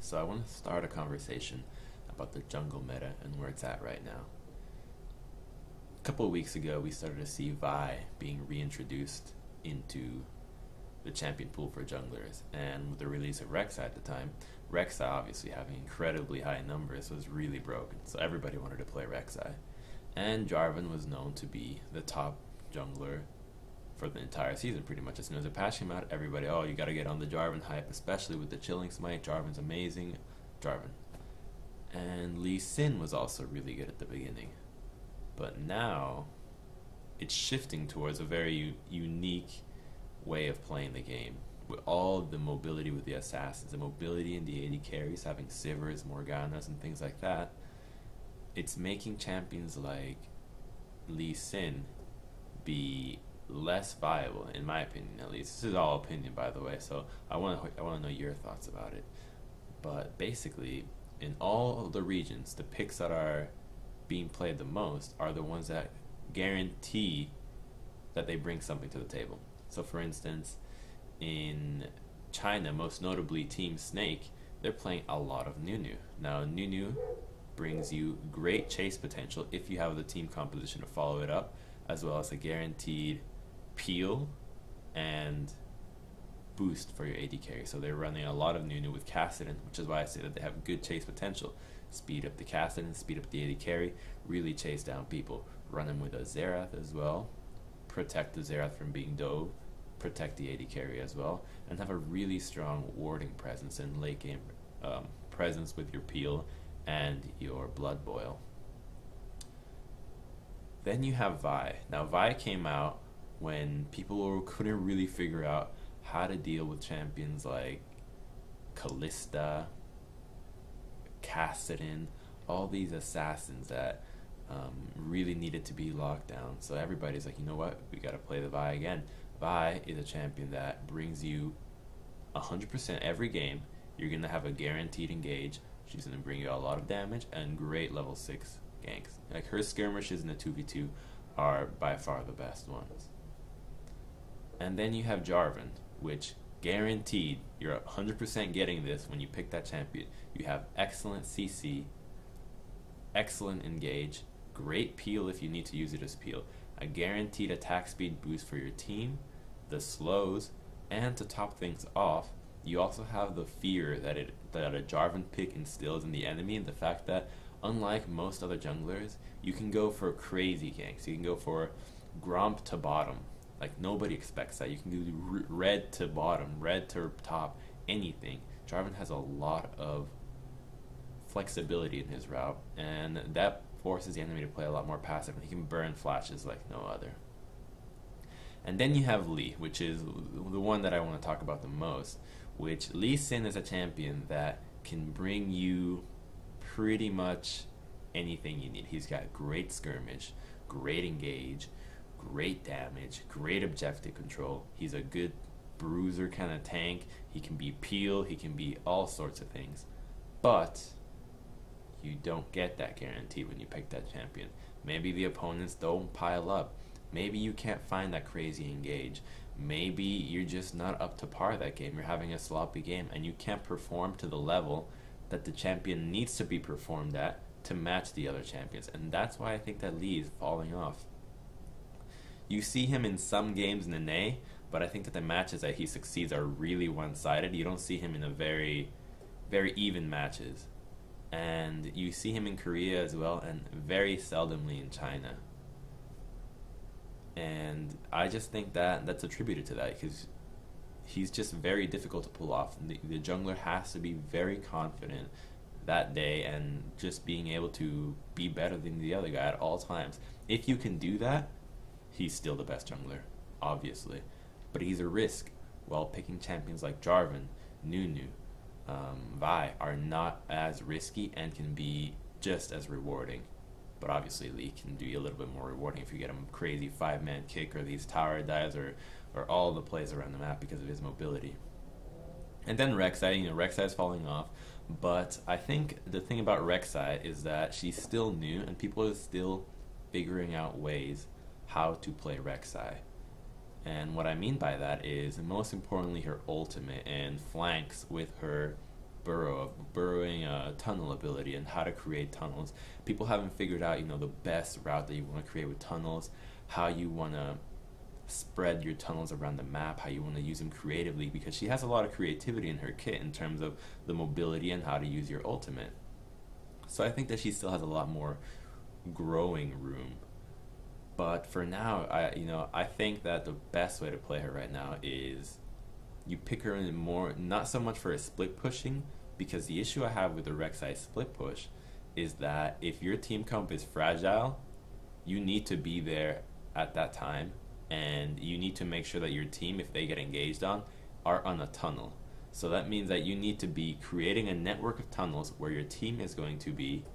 So I want to start a conversation about the jungle meta and where it's at right now. A couple of weeks ago, we started to see Vi being reintroduced into the champion pool for junglers, and with the release of Rek'Sai at the time, Rek'Sai obviously having incredibly high numbers was really broken, so everybody wanted to play Rek'Sai. And Jarvan was known to be the top jungler for the entire season, pretty much. As soon as the patch came out, everybody, oh, you gotta get on the Jarvan hype, especially with the chilling smite. Jarvan's amazing. Jarvan. And Lee Sin was also really good at the beginning. But now, it's shifting towards a very unique way of playing the game. With all the mobility with the assassins, the mobility in the AD carries, having Sivers, Morganas, and things like that, it's making champions like Lee Sin be less viable, in my opinion at least. This is all opinion, by the way, so I want to know your thoughts about it. But basically, in all the regions, the picks that are being played the most are the ones that guarantee that they bring something to the table. So for instance, in China, most notably Team Snake, they're playing a lot of Nunu. Now Nunu brings you great chase potential if you have the team composition to follow it up, as well as a guaranteed peel and boost for your AD carry. So they're running a lot of Nunu with Kassadin, which is why I say that they have good chase potential. Speed up the Kassadin, speed up the AD carry, really chase down people. Run them with a Xerath as well, protect the Xerath from being dove, protect the AD carry as well, and have a really strong warding presence and late game presence with your peel and your blood boil. Then you have Vi. Now Vi came out when people couldn't really figure out how to deal with champions like Kalista, Kassadin, all these assassins that really needed to be locked down. So everybody's like, you know what, we gotta play the Vi again. Vi is a champion that brings you 100% every game. You're gonna have a guaranteed engage. She's gonna bring you a lot of damage and great level 6 ganks. Like her skirmishes in the 2v2 are by far the best ones. And then you have Jarvan, which guaranteed you're 100% getting this when you pick that champion. You have excellent CC, excellent engage, great peel if you need to use it as peel, a guaranteed attack speed boost for your team, the slows, and to top things off, you also have the fear that a Jarvan pick instills in the enemy, and the fact that unlike most other junglers, you can go for crazy ganks. You can go for Gromp to bottom. Like, nobody expects that. You can do red to bottom, red to top, anything. Jarvan has a lot of flexibility in his route, and that forces the enemy to play a lot more passive. He can burn flashes like no other. And then you have Lee, which is the one that I want to talk about the most, which Lee Sin is a champion that can bring you pretty much anything you need. He's got great skirmish, great engage, great damage, great objective control. He's a good bruiser kind of tank. He can be peel, he can be all sorts of things. But you don't get that guaranteed when you pick that champion. Maybe the opponents don't pile up. Maybe you can't find that crazy engage. Maybe you're just not up to par that game. You're having a sloppy game and you can't perform to the level that the champion needs to be performed at to match the other champions. And that's why I think that Lee is falling off. You see him in some games in the NA, but I think that the matches that he succeeds are really one-sided. You don't see him in a very, very even matches. And you see him in Korea as well, and very seldomly in China. And I just think that that's attributed to that, because he's just very difficult to pull off. The jungler has to be very confident that day and just being able to be better than the other guy at all times. If you can do that, he's still the best jungler, obviously. But he's a risk, while picking champions like Jarvan, Nunu, Vi are not as risky and can be just as rewarding. But obviously Lee can be a little bit more rewarding if you get him a crazy 5-man kick or these tower dives or all the plays around the map because of his mobility. And then Rek'Sai, Rek'Sai is falling off, but I think the thing about Rek'Sai is that she's still new and people are still figuring out ways how to play Rek'Sai. And what I mean by that is, most importantly, her ultimate and flanks with her burrow tunnel ability and how to create tunnels. People haven't figured out, you know, the best route that you want to create with tunnels, how you want to spread your tunnels around the map, how you want to use them creatively, because she has a lot of creativity in her kit in terms of the mobility and how to use your ultimate. So I think that she still has a lot more growing room. But for now, I think that the best way to play her right now is you pick her in more, not so much for a split pushing, because the issue I have with the Rek'Sai split push is that if your team comp is fragile, you need to be there at that time, and you need to make sure that your team, if they get engaged on, are on a tunnel. So that means that you need to be creating a network of tunnels where your team is going to be,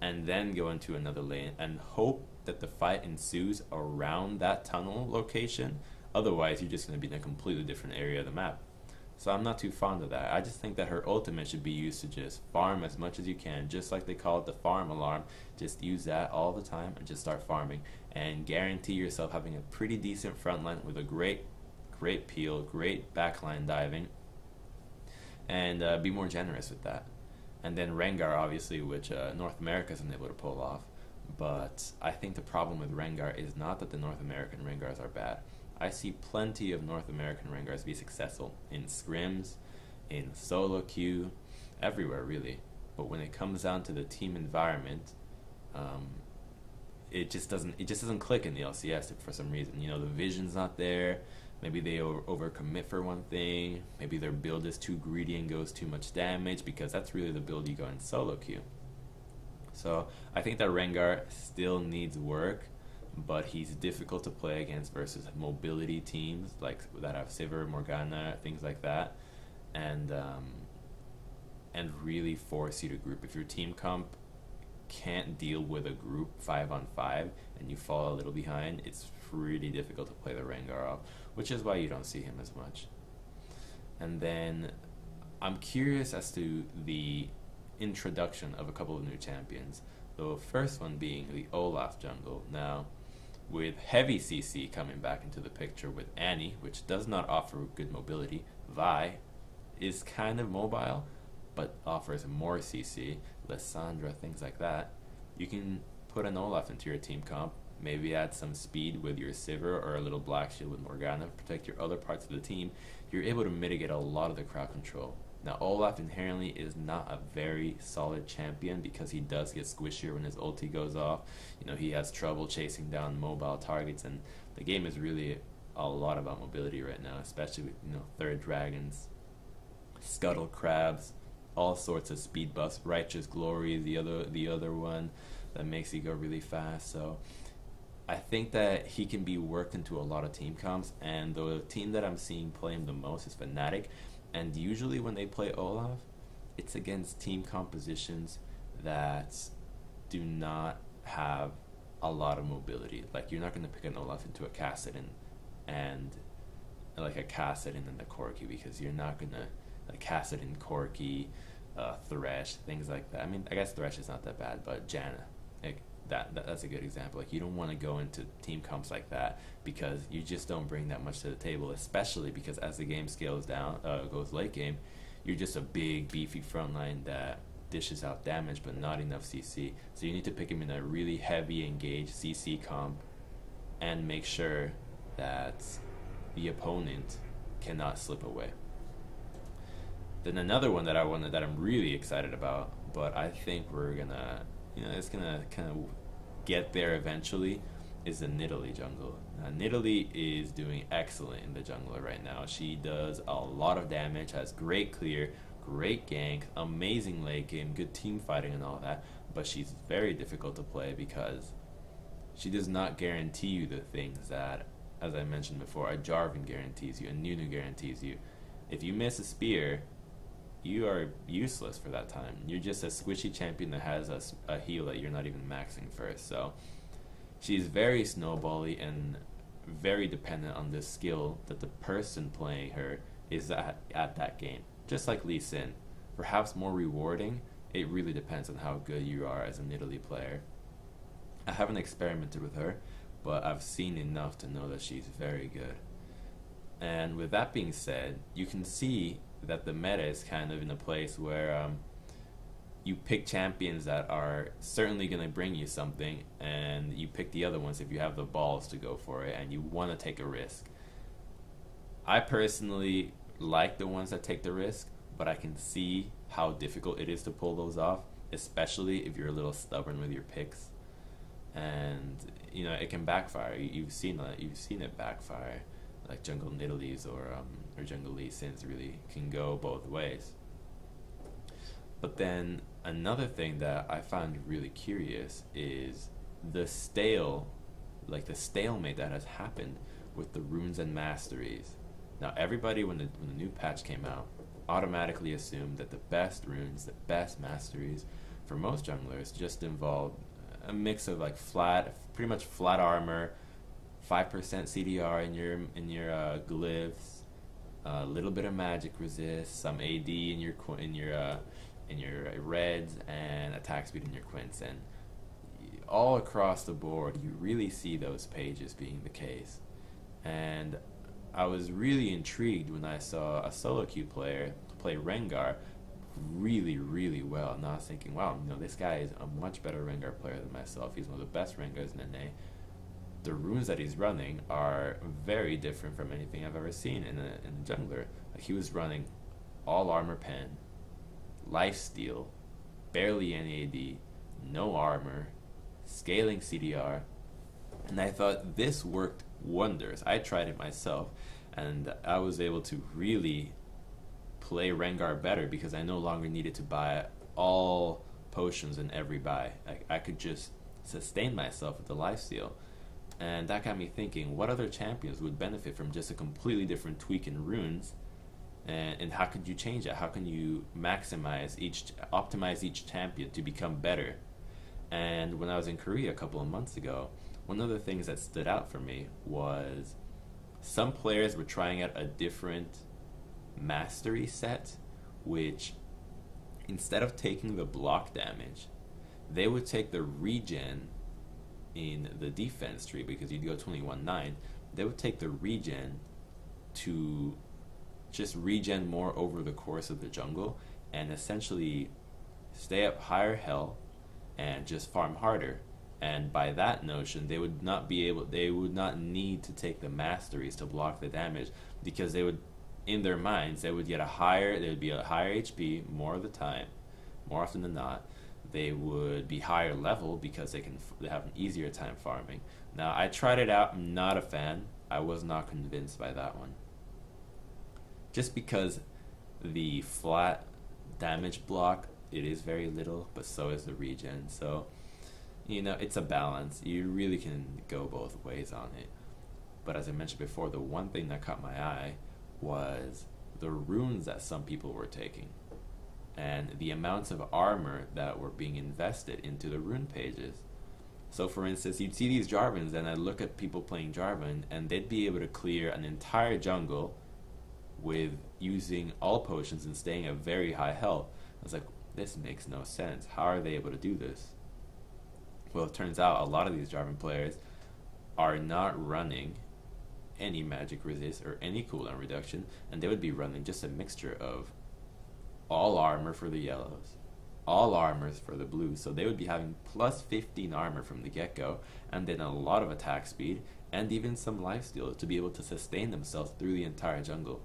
and then go into another lane and hope that the fight ensues around that tunnel location. Otherwise, you're just going to be in a completely different area of the map. So I'm not too fond of that. I just think that her ultimate should be used to just farm as much as you can, just like they call it the farm alarm. Just use that all the time and just start farming, and guarantee yourself having a pretty decent front line with a great peel, great backline diving, and be more generous with that. And then Rengar, obviously, which North America isn't able to pull off. But I think the problem with Rengar is not that the North American Rengars are bad. I see plenty of North American Rengars be successful in scrims, in solo queue, everywhere really. But when it comes down to the team environment, it just doesn't click in the LCS for some reason. You know, the vision's not there. Maybe they overcommit for one thing. Maybe their build is too greedy and goes too much damage, because that's really the build you go in solo queue. So I think that Rengar still needs work, but he's difficult to play against versus mobility teams like that have Sivir, Morgana, things like that, and really force you to group. If your team comp can't deal with a group 5-on-5 and you fall a little behind, it's pretty difficult to play the Rengar off, which is why you don't see him as much. And then I'm curious as to the introduction of a couple of new champions. The first one being the Olaf jungle. Now, with heavy CC coming back into the picture with Annie, which does not offer good mobility, Vi is kind of mobile, but offers more CC, Lissandra, things like that. You can put an Olaf into your team comp, maybe add some speed with your Sivir or a little Black Shield with Morgana, protect your other parts of the team. You're able to mitigate a lot of the crowd control. Now, Olaf inherently is not a very solid champion because he does get squishier when his ulti goes off. You know, he has trouble chasing down mobile targets, and the game is really a lot about mobility right now, especially with, you know, third dragons, scuttle crabs, all sorts of speed buffs. Righteous Glory, the other one that makes you go really fast. So I think that he can be worked into a lot of team comps, and the team that I'm seeing play him the most is Fnatic. And usually when they play Olaf, it's against team compositions that do not have a lot of mobility. Like, you're not going to pick an Olaf into a Kassadin and like a Kassadin and a Corki, because you're not going to, like, Kassadin, Corki, Thresh, things like that. I mean, I guess Thresh is not that bad, but Janna, like, that's a good example. Like, you don't want to go into team comps like that because you just don't bring that much to the table, especially because as the game scales down, goes late game, you're just a big beefy frontline that dishes out damage but not enough CC. So you need to pick him in a really heavy engaged CC comp and make sure that the opponent cannot slip away. Then another one that I'm really excited about, but I think we're gonna, you know, it's gonna kind of get there eventually, is the Nidalee jungle. Now, Nidalee is doing excellent in the jungle right now. She does a lot of damage, has great clear, great gank, amazing late game, good team fighting and all that, but she's very difficult to play because she does not guarantee you the things that, as I mentioned before, a Jarvan guarantees you, a Nunu guarantees you. If you miss a spear, you are useless for that time. You're just a squishy champion that has a heal that you're not even maxing first. So she's very snowbally and very dependent on the skill that the person playing her is at that game. Just like Lee Sin. Perhaps more rewarding, it really depends on how good you are as a Nidalee player. I haven't experimented with her, but I've seen enough to know that she's very good. And with that being said, you can see that the meta is kind of in a place where you pick champions that are certainly going to bring you something, and you pick the other ones if you have the balls to go for it and you want to take a risk. I personally like the ones that take the risk, but I can see how difficult it is to pull those off, especially if you're a little stubborn with your picks. And you know, it can backfire. You've seen it backfire. Like Jungle Nidalees or Jungle Lee Sins really can go both ways. But then another thing that I found really curious is the stalemate that has happened with the runes and masteries. Now everybody, when the new patch came out, automatically assumed that the best runes, the best masteries for most junglers just involved a mix of like pretty much flat armor, 5% CDR in your glyphs, a little bit of magic resist, some AD in your reds, and attack speed in your quints. And all across the board, you really see those pages being the case. And I was really intrigued when I saw a solo queue player play Rengar really, really well. And I was thinking, wow, you know, this guy is a much better Rengar player than myself. He's one of the best Rengars in NA. The runes that he's running are very different from anything I've ever seen in a jungler. Like, he was running all armor pen, lifesteal, barely any AD, no armor, scaling CDR, and I thought this worked wonders. I tried it myself, and I was able to really play Rengar better because I no longer needed to buy all potions in every buy. I could just sustain myself with the lifesteal. And that got me thinking, what other champions would benefit from just a completely different tweak in runes? And how could you change that? How can you optimize each champion to become better? And when I was in Korea a couple of months ago, one of the things that stood out for me was some players were trying out a different mastery set, which instead of taking the block damage, they would take the regen in the defense tree, because you'd go 21-9, they would take the regen to just regen more over the course of the jungle and essentially stay up higher health and just farm harder. And by that notion, they would not need to take the masteries to block the damage, because they would, in their minds, they would be a higher HP more of the time, more often than not. They would be higher level because they have an easier time farming. Now, I tried it out. I'm not a fan. I was not convinced by that one. Just because the flat damage block, it is very little, but so is the regen. So, you know, it's a balance. You really can go both ways on it. But as I mentioned before, the one thing that caught my eye was the runes that some people were taking, and the amounts of armor that were being invested into the rune pages. So for instance, you'd see these Jarvans, and I'd look at people playing Jarvan, and they'd be able to clear an entire jungle with using all potions and staying at very high health. I was like, this makes no sense. How are they able to do this? Well, it turns out a lot of these Jarvan players are not running any magic resist or any cooldown reduction, and they would be running just a mixture of all armor for the yellows, all armors for the blues. So they would be having plus 15 armor from the get-go, and then a lot of attack speed, and even some lifesteal to be able to sustain themselves through the entire jungle.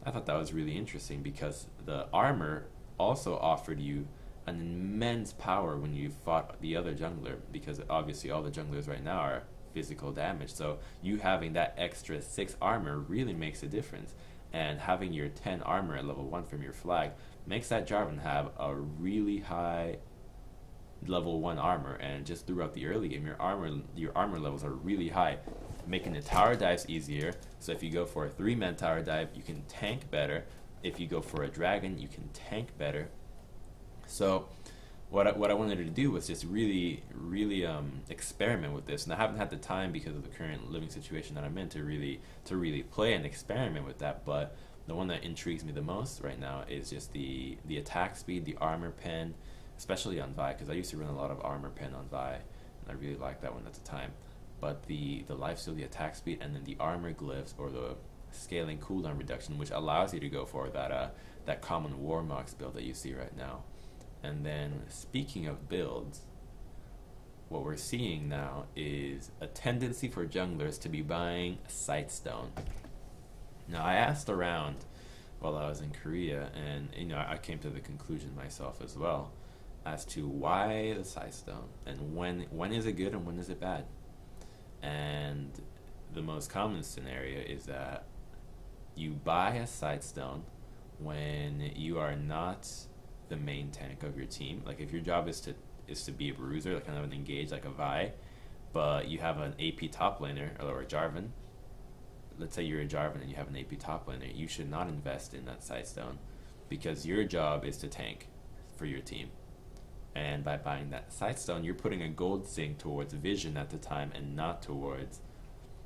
I thought that was really interesting, because the armor also offered you an immense power when you fought the other jungler, because obviously all the junglers right now are physical damage. So you having that extra 6 armor really makes a difference. And having your 10 armor at level 1 from your flag makes that Jarvan have a really high level 1 armor. And just throughout the early game, your armor levels are really high, making the tower dives easier. So if you go for a 3-man tower dive, you can tank better. If you go for a dragon, you can tank better. So what I wanted to do was just really experiment with this, and I haven't had the time because of the current living situation that I'm in to really play and experiment with that. But the one that intrigues me the most right now is just the attack speed, the armor pen, especially on Vi, because I used to run a lot of armor pen on Vi, and I really liked that one at the time. But the lifesteal, the attack speed, and then the armor glyphs, or the scaling cooldown reduction, which allows you to go for that common Warmox build that you see right now. And then speaking of builds, what we're seeing now is a tendency for junglers to be buying Sightstone. Now, I asked around while I was in Korea, and I came to the conclusion myself as well as to why the Sightstone and when is it good and when is it bad. And the most common scenario is that you buy a Sightstone when you are not the main tank of your team. Like if your job is to be a bruiser, like kind of an engage, like a Vi, but you have an AP top laner or a Jarvan. Let's say you're a Jarvan and you have an AP top laner. You should not invest in that Sightstone because your job is to tank for your team. And by buying that Sightstone, you're putting a gold sink towards vision at the time and not towards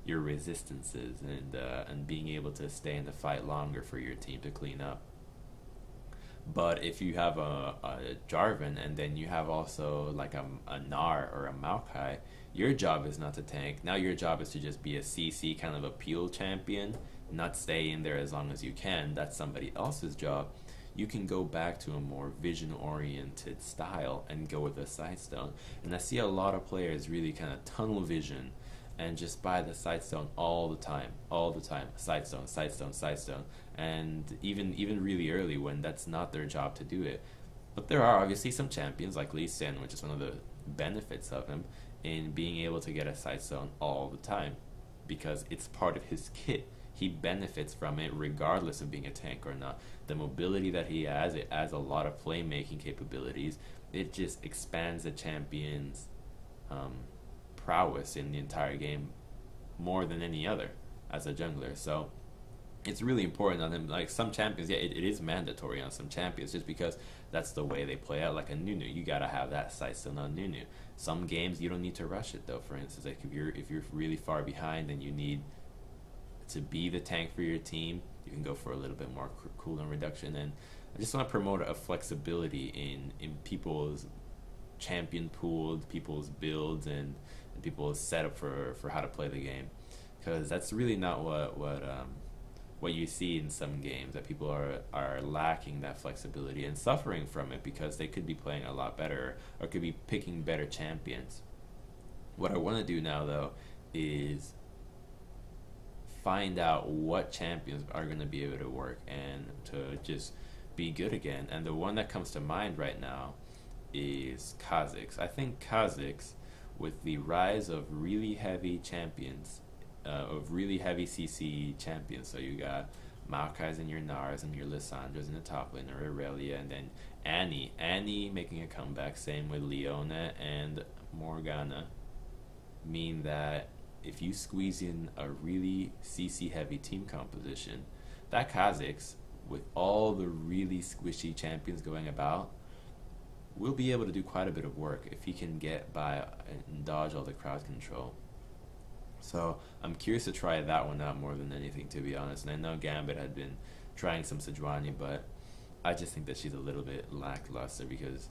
your resistances and being able to stay in the fight longer for your team to clean up. But if you have a Jarvan and then you have also like a Gnar or a Maokai, your job is not to tank. Now your job is to just be a CC kind of a peel champion, not stay in there as long as you can. That's somebody else's job. You can go back to a more vision-oriented style and go with a Sightstone. And I see a lot of players really kind of tunnel vision and just buy the Sightstone all the time. Sightstone, Sightstone, Sightstone. And even really early when that's not their job to do it. But there are obviously some champions like Lee Sin, which is one of the benefits of him, in being able to get a Sightstone all the time because it's part of his kit. He benefits from it regardless of being a tank or not. The mobility that he has, it adds a lot of playmaking capabilities. It just expands the champion's prowess in the entire game more than any other as a jungler. So it's really important on him. Like some champions, yeah, it is mandatory on some champions just because that's the way they play out. Like a Nunu, you gotta have that Sightstone on Nunu. Some games you don't need to rush it though. For instance, like if you're really far behind and you need to be the tank for your team, you can go for a little bit more cooldown reduction. And I just want to promote a flexibility in people's champion pooled, people's builds, and people's setup for how to play the game, because that's really not what you see in some games, that people are lacking that flexibility and suffering from it because they could be playing a lot better or could be picking better champions. What I want to do now though is find out what champions are going to be able to work and to just be good again. And the one that comes to mind right now is Kha'zix. I think Kha'zix, with the rise of really heavy champions, of really heavy CC champions, so you got Maokai's and your Gnars and your Lissandras in the top lane, or Aurelia, and then Annie making a comeback, same with Leona and Morgana, mean that if you squeeze in a really CC heavy team composition, that Kha'zix, with all the really squishy champions going about, will be able to do quite a bit of work if he can get by and dodge all the crowd control. So I'm curious to try that one out more than anything, to be honest. And I know Gambit had been trying some Sejuani, but I just think that she's a little bit lackluster because,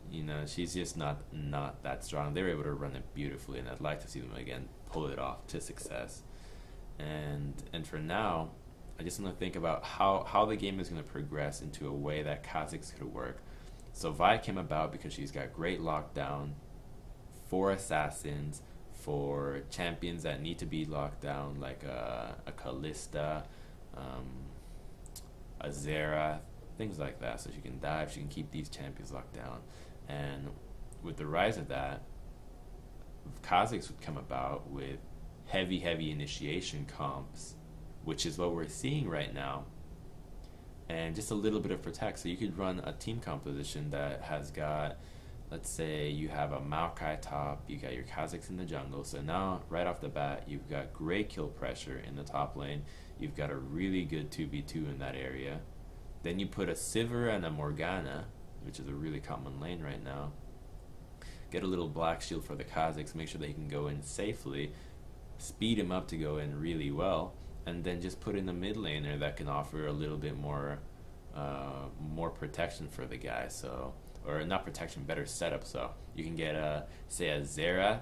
you know, she's just not that strong. They were able to run it beautifully, and I'd like to see them again pull it off to success. And for now, I just want to think about how the game is going to progress into a way that Kha'zix could work. So Vi came about because she's got great lockdown for assassins, for champions that need to be locked down, like a Kalista, a Zera, things like that. So she can dive, she can keep these champions locked down. And with the rise of that, Kha'zix would come about with heavy initiation comps, which is what we're seeing right now, and just a little bit of protect. So you could run a team composition that has got, let's say you have a Maokai top, you got your Kha'zix in the jungle, so now right off the bat you've got great kill pressure in the top lane, you've got a really good 2v2 in that area, then you put a Sivir and a Morgana, which is a really common lane right now, get a little black shield for the Kha'zix, make sure that he can go in safely, speed him up to go in really well, and then just put in a mid laner that can offer a little bit more protection for the guy. So, or not protection, better setup. So you can get say a Zera.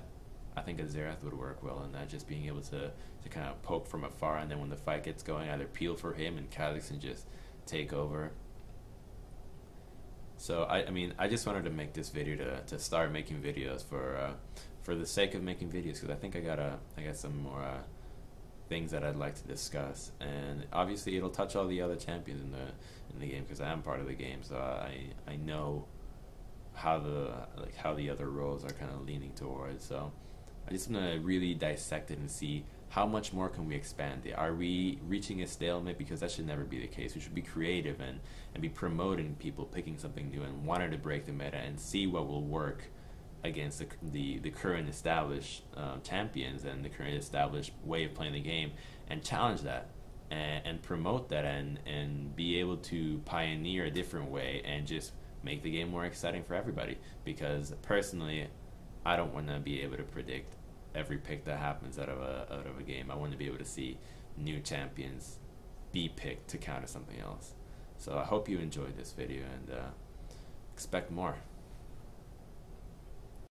I think a Xerath would work well in that, just being able to kind of poke from afar, and then when the fight gets going, either peel for him and Kha'zix can just take over. So I mean, I just wanted to make this video to start making videos for the sake of making videos, because I think I got some more things that I'd like to discuss, and obviously it'll touch all the other champions in the game, because I am part of the game, so I know how the other roles are kind of leaning towards. So I just want to really dissect it and see how much more can we expand it. Are we reaching a stalemate? Because that should never be the case. We should be creative and be promoting people picking something new and wanting to break the meta and see what will work against the current established champions and the current established way of playing the game, and challenge that and promote that and be able to pioneer a different way and just make the game more exciting for everybody. Because personally, I don't want to be able to predict every pick that happens out of a game. I want to be able to see new champions be picked to counter something else. So I hope you enjoyed this video, and expect more.